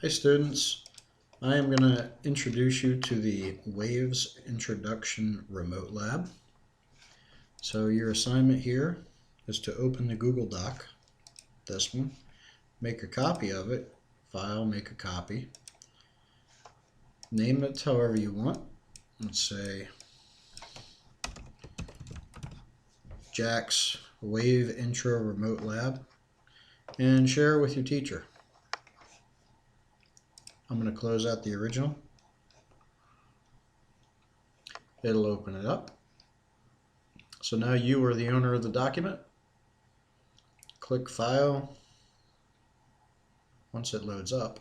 Hi students, I am going to introduce you to the Waves Introduction Remote Lab. So your assignment here is to open the Google Doc, this one, make a copy of it, file, make a copy, name it however you want. Let's say Jack's Wave Intro Remote Lab, and share it with your teacher. I'm going to close out the original. It'll open it up. So now you are the owner of the document. Click File. Once it loads up,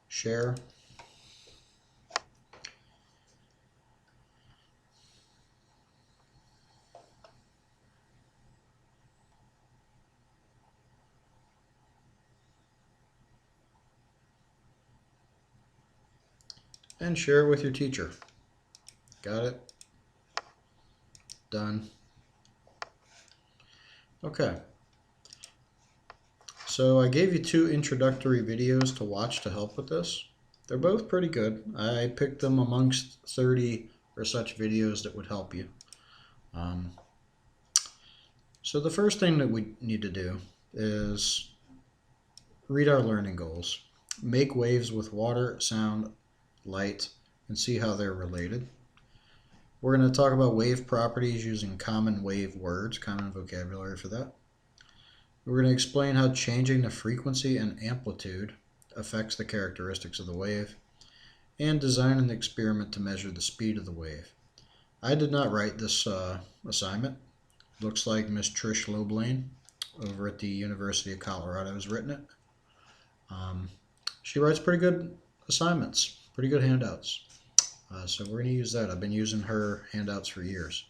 share. And share it with your teacher. Got it? Done. Okay. So I gave you 2 introductory videos to watch to help with this. They're both pretty good. I picked them amongst 30 or such videos that would help you. So the first thing that we need to do is read our learning goals. Make waves with water, sound, light, and see how they're related. We're going to talk about wave properties using common wave words, common vocabulary for that. We're going to explain how changing the frequency and amplitude affects the characteristics of the wave, and design an experiment to measure the speed of the wave. I did not write this assignment. Looks like Miss Trish Loblain over at the University of Colorado has written it. She writes pretty good assignments, pretty good handouts. So we're going to use that. I've been using her handouts for years.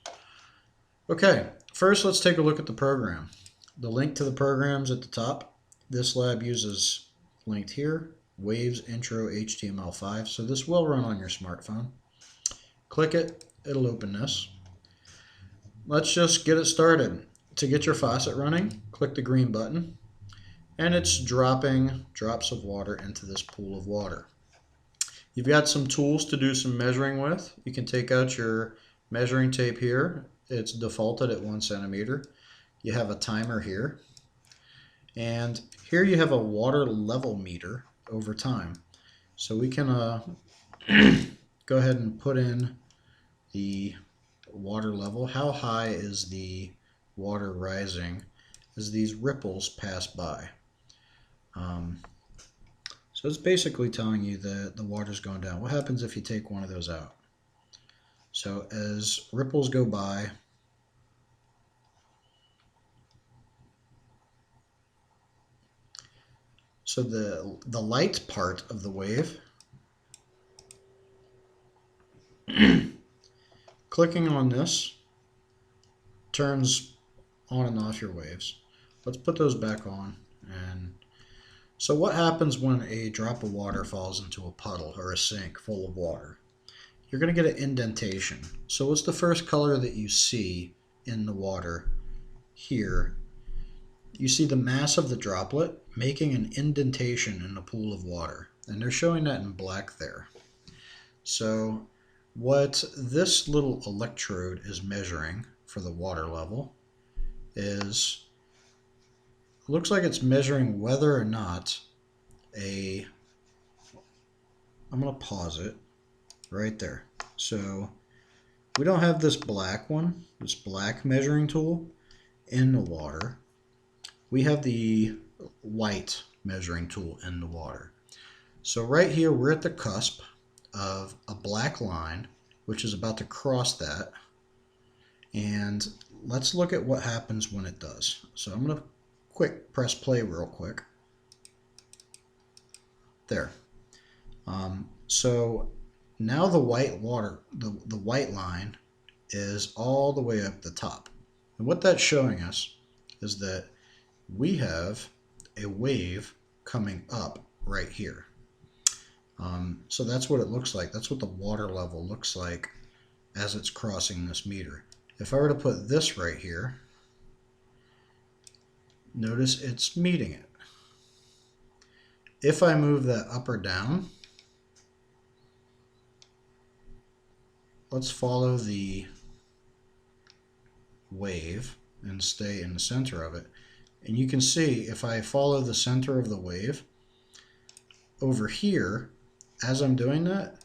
Okay, first let's take a look at the program. The link to the program's at the top. This lab uses, linked here, Waves Intro HTML5. So this will run on your smartphone. Click it, it'll open this. Let's just get it started. To get your faucet running, click the green button, and it's dropping drops of water into this pool of water. You've got some tools to do some measuring with. You can take out your measuring tape here. It's defaulted at 1 centimeter. You have a timer here. And here you have a water level meter over time. So we can go ahead and put in the water level. How high is the water rising as these ripples pass by? So it's basically telling you that the water's going down. What happens if you take one of those out? So as ripples go by, so the light part of the wave, clicking on this turns on and off your waves. Let's put those back on. And so what happens when a drop of water falls into a puddle or a sink full of water? You're going to get an indentation. So what's the first color that you see in the water here? You see the mass of the droplet making an indentation in the pool of water. And they're showing that in black there. So what this little electrode is measuring for the water level is, looks like it's measuring whether or not I'm going to pause it right there. So we don't have this black one, this black measuring tool in the water. We have the white measuring tool in the water. So right here we're at the cusp of a black line, which is about to cross that. And let's look at what happens when it does. So I'm going to press play real quick. There. So now the white water, the white line is all the way up the top. And what that's showing us is that we have a wave coming up right here. So that's what it looks like. That's what the water level looks like as it's crossing this meter. If I were to put this right here, notice it's meeting it. If I move that up or down, let's follow the wave and stay in the center of it. And you can see if I follow the center of the wave, over here, as I'm doing that,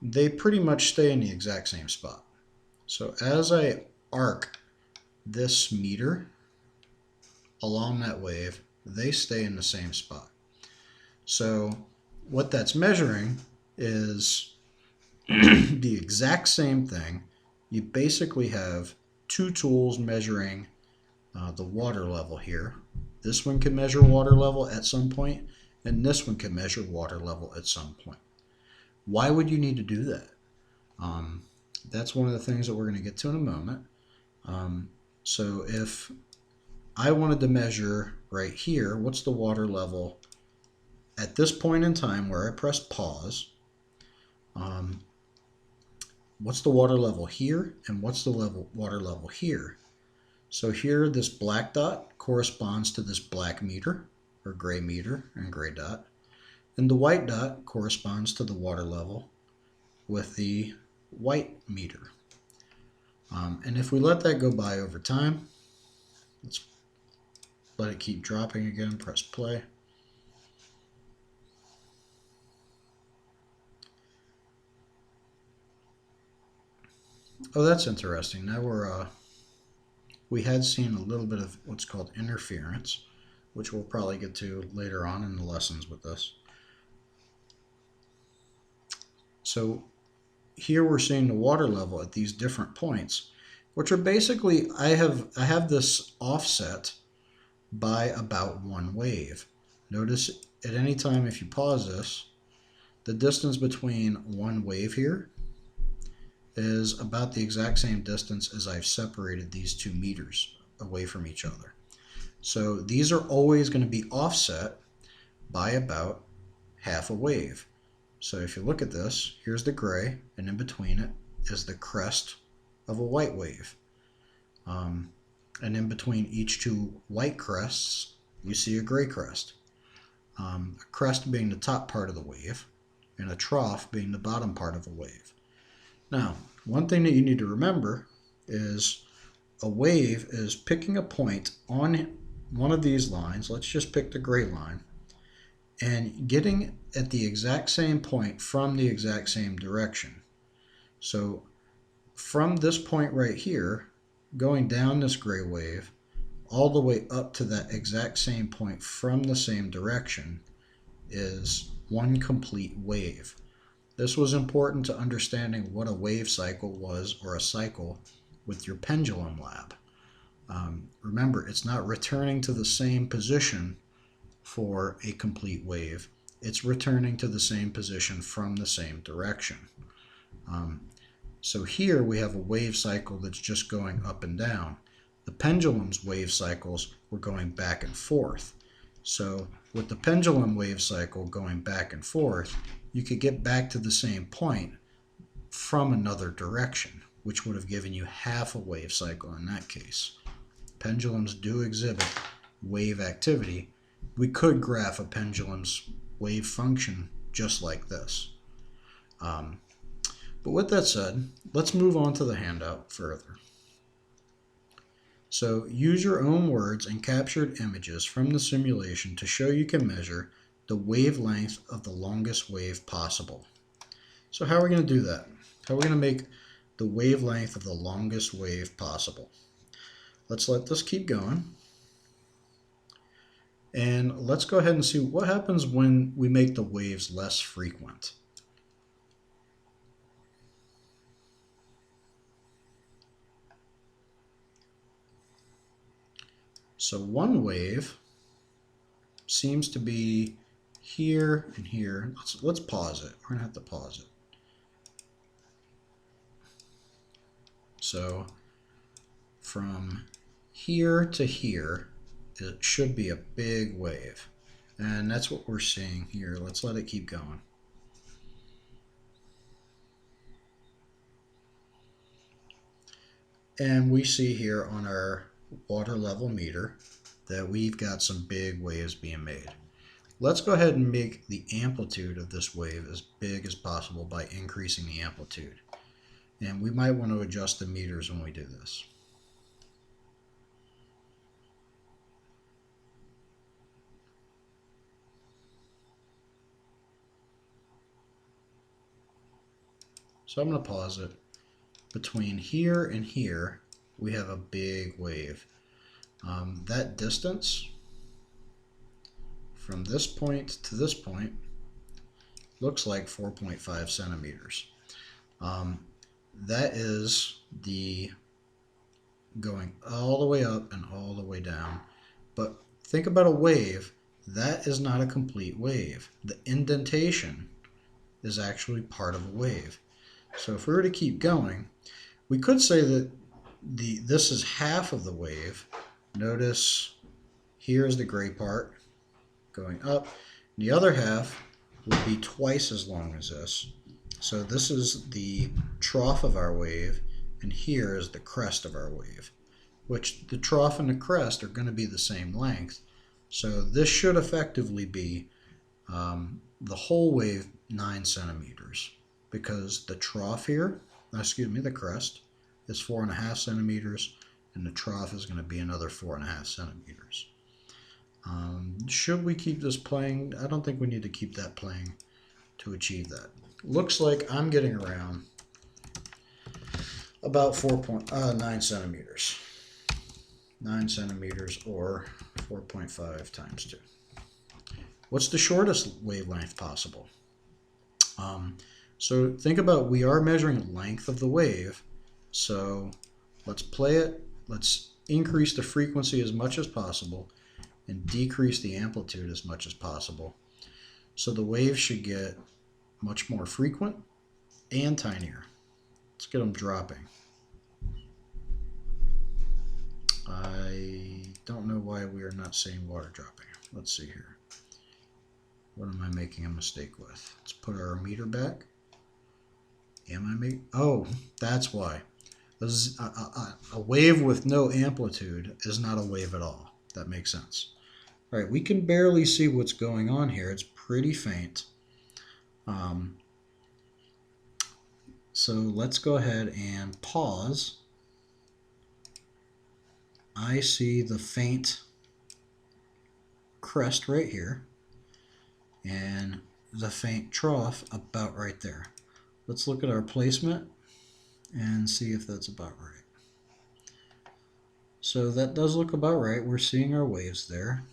they pretty much stay in the exact same spot. So as I arc this meter along that wave, they stay in the same spot. So what that's measuring is the exact same thing. You basically have two tools measuring the water level here. This one can measure water level at some point, and this one can measure water level at some point. Why would you need to do that? That's one of the things that we're going to get to in a moment. So if I wanted to measure right here, what's the water level at this point in time where I pressed pause? What's the water level here, and what's the water level here? So here, this black dot corresponds to this black meter, or gray meter and gray dot. And the white dot corresponds to the water level with the white meter. And if we let that go by over time, let's let it keep dropping again, press play. Oh, that's interesting. Now we had seen a little bit of what's called interference, which we'll probably get to later on in the lessons with this. So here we're seeing the water level at these different points, which are basically, I have this offset by about one wave. Notice at any time if you pause this, the distance between one wave here is about the exact same distance as I've separated these 2 meters away from each other. So these are always going to be offset by about half a wave. So if you look at this, here's the gray, and in between it is the crest of a white wave. And in between each 2 white crests, you see a gray crest. A crest being the top part of the wave, and a trough being the bottom part of a wave. Now, one thing that you need to remember is a wave is picking a point on one of these lines. Let's just pick the gray line, and getting at the exact same point from the exact same direction. So from this point right here, going down this gray wave, all the way up to that exact same point from the same direction is one complete wave. This was important to understanding what a wave cycle was, or a cycle, with your pendulum lab. Remember, it's not returning to the same position for a complete wave. It's returning to the same position from the same direction. So here we have a wave cycle that's just going up and down. The pendulum's wave cycles were going back and forth. So with the pendulum wave cycle going back and forth, you could get back to the same point from another direction, which would have given you half a wave cycle in that case. Pendulums do exhibit wave activity. We could graph a pendulum's wave function just like this. But with that said, let's move on to the handout further. So use your own words and captured images from the simulation to show you can measure the wavelength of the longest wave possible. So how are we going to do that? How are we going to make the wavelength of the longest wave possible? Let's let this keep going. And let's go ahead and see what happens when we make the waves less frequent. So one wave seems to be here and here. Let's pause it. We're going to have to pause it. So from here to here, it should be a big wave. And that's what we're seeing here. Let's let it keep going. And we see here on our water level meter that we've got some big waves being made. Let's go ahead and make the amplitude of this wave as big as possible by increasing the amplitude. And we might want to adjust the meters when we do this. So I'm going to pause it. Between here and here, we have a big wave. That distance from this point to this point looks like 4.5 centimeters. That is the going all the way up and all the way down. But think about a wave. That is not a complete wave. The indentation is actually part of a wave. So if we were to keep going, we could say that this is half of the wave. Notice here's the gray part going up. The other half would be twice as long as this. So this is the trough of our wave, and here is the crest of our wave, which the trough and the crest are going to be the same length. So this should effectively be the whole wave 9 centimeters, because the trough here, the crest, is 4.5 centimeters, and the trough is going to be another 4.5 centimeters. Should we keep this playing? I don't think we need to keep that playing to achieve that. Looks like I'm getting around about 4.9 centimeters. 9 centimeters, or 4.5 times 2. What's the shortest wavelength possible? So think about, we are measuring length of the wave. So let's play it. Let's increase the frequency as much as possible and decrease the amplitude as much as possible. So the waves should get much more frequent and tinier. Let's get them dropping. I don't know why we are not seeing water dropping. Let's see here. What am I making a mistake with? Let's put our meter back. Oh, that's why. A wave with no amplitude is not a wave at all. That makes sense. All right, we can barely see what's going on here. It's pretty faint. So let's go ahead and pause. I see the faint crest right here and the faint trough about right there. Let's look at our placement and see if that's about right. So that does look about right. We're seeing our waves there.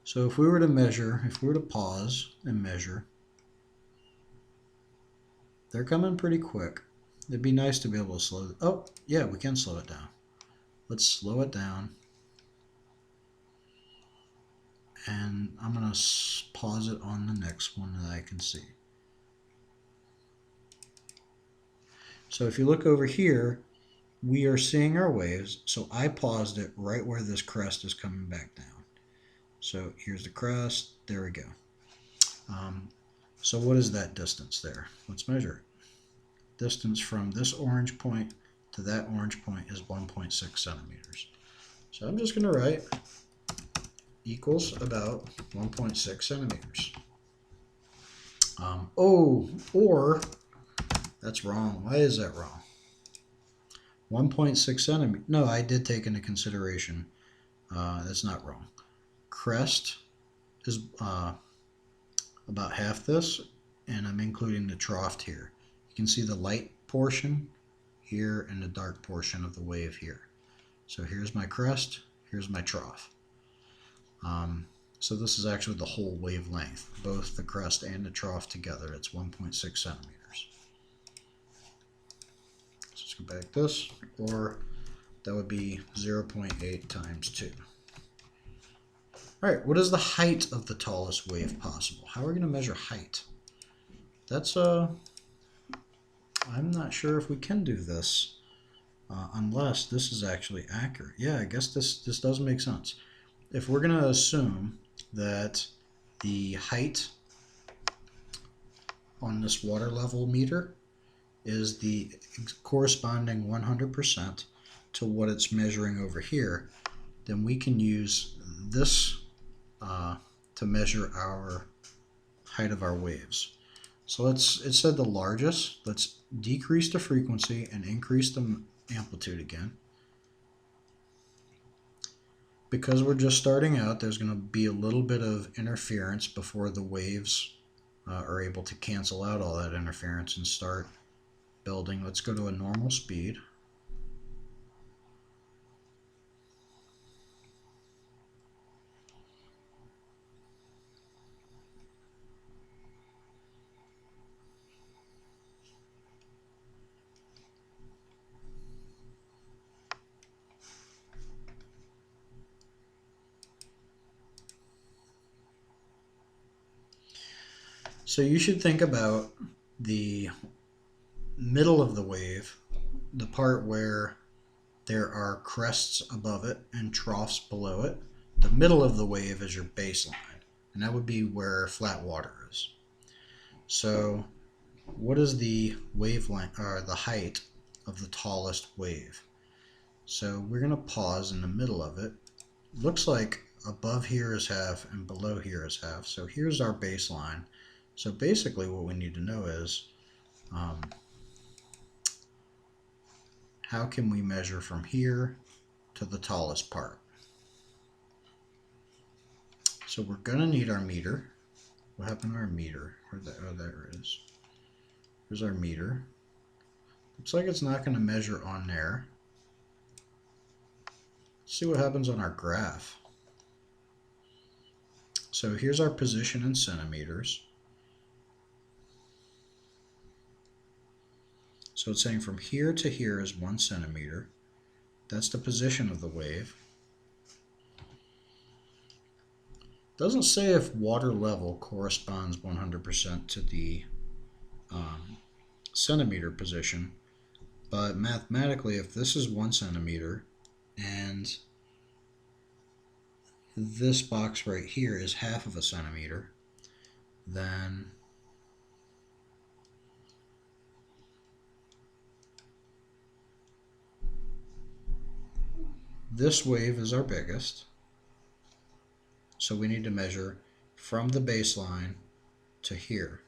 So if we were to measure, if we were to pause and measure, they're coming pretty quick. It'd be nice to be able to slow it. Oh, yeah, we can slow it down. Let's slow it down. And I'm going to pause it on the next one that I can see. So if you look over here, we are seeing our waves. So I paused it right where this crest is coming back down. So here's the crest. There we go. So what is that distance there? Let's measure it. Distance from this orange point to that orange point is 1.6 centimeters. So I'm just going to write equals about 1.6 centimeters. Or that's wrong. Why is that wrong? 1.6 centimeters. No, I did take into consideration. That's not wrong. Crest is about half this, and I'm including the trough here. You can see the light portion here and the dark portion of the wave here. So here's my crest, here's my trough. So this is actually the whole wavelength, both the crest and the trough together. It's 1.6 centimeters. So let's go back this, or that would be 0.8 times 2. All right, what is the height of the tallest wave possible? How are we going to measure height? That's I'm not sure if we can do this unless this is actually accurate. Yeah, I guess this does make sense. If we're going to assume that the height on this water level meter is the corresponding 100% to what it's measuring over here, then we can use this to measure our height of our waves. So it said the largest. Let's decrease the frequency and increase the amplitude again. Because we're just starting out, there's going to be a little bit of interference before the waves are able to cancel out all that interference and start building. Let's go to a normal speed. So you should think about the middle of the wave, the part where there are crests above it and troughs below it. The middle of the wave is your baseline, and that would be where flat water is. So what is the wavelength or the height of the tallest wave? So we're going to pause in the middle of it. Looks like above here is half and below here is half. So here's our baseline. So basically what we need to know is how can we measure from here to the tallest part? So we're going to need our meter. What happened to our meter? Oh, there it is. Here's our meter. Looks like it's not going to measure on there. Let's see what happens on our graph. So here's our position in centimeters. So it's saying from here to here is 1 centimeter. That's the position of the wave. Doesn't say if water level corresponds 100% to the centimeter position, but mathematically, if this is 1 centimeter and this box right here is half of a centimeter, then this wave is our biggest. So we need to measure from the baseline to here.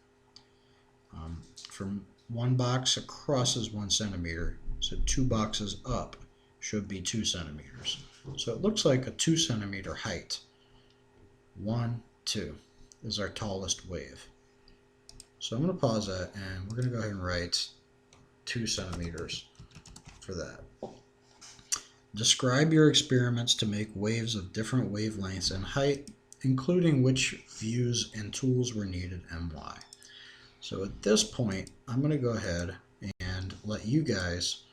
From one box across is 1 centimeter, so 2 boxes up should be 2 centimeters. So it looks like a 2 centimeter height. 1, 2 is our tallest wave. So I'm going to pause that and we're going to go ahead and write 2 centimeters for that. Describe your experiments to make waves of different wavelengths and height, including which views and tools were needed and why. So at this point, I'm going to go ahead and let you guys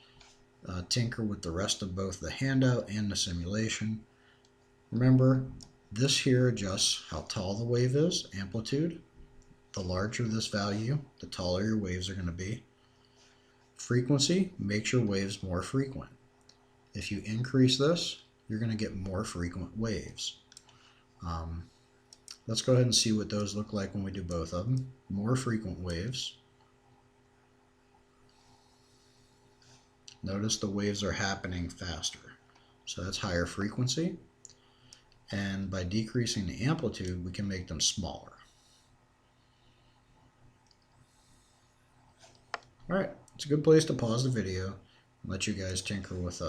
tinker with the rest of both the handout and the simulation. Remember, this here adjusts how tall the wave is, amplitude. The larger this value, the taller your waves are going to be. Frequency makes your waves more frequent. If you increase this, you're going to get more frequent waves. Let's go ahead and see what those look like when we do both of them. More frequent waves. Notice the waves are happening faster. So that's higher frequency. And by decreasing the amplitude, we can make them smaller. Alright, it's a good place to pause the video and let you guys tinker with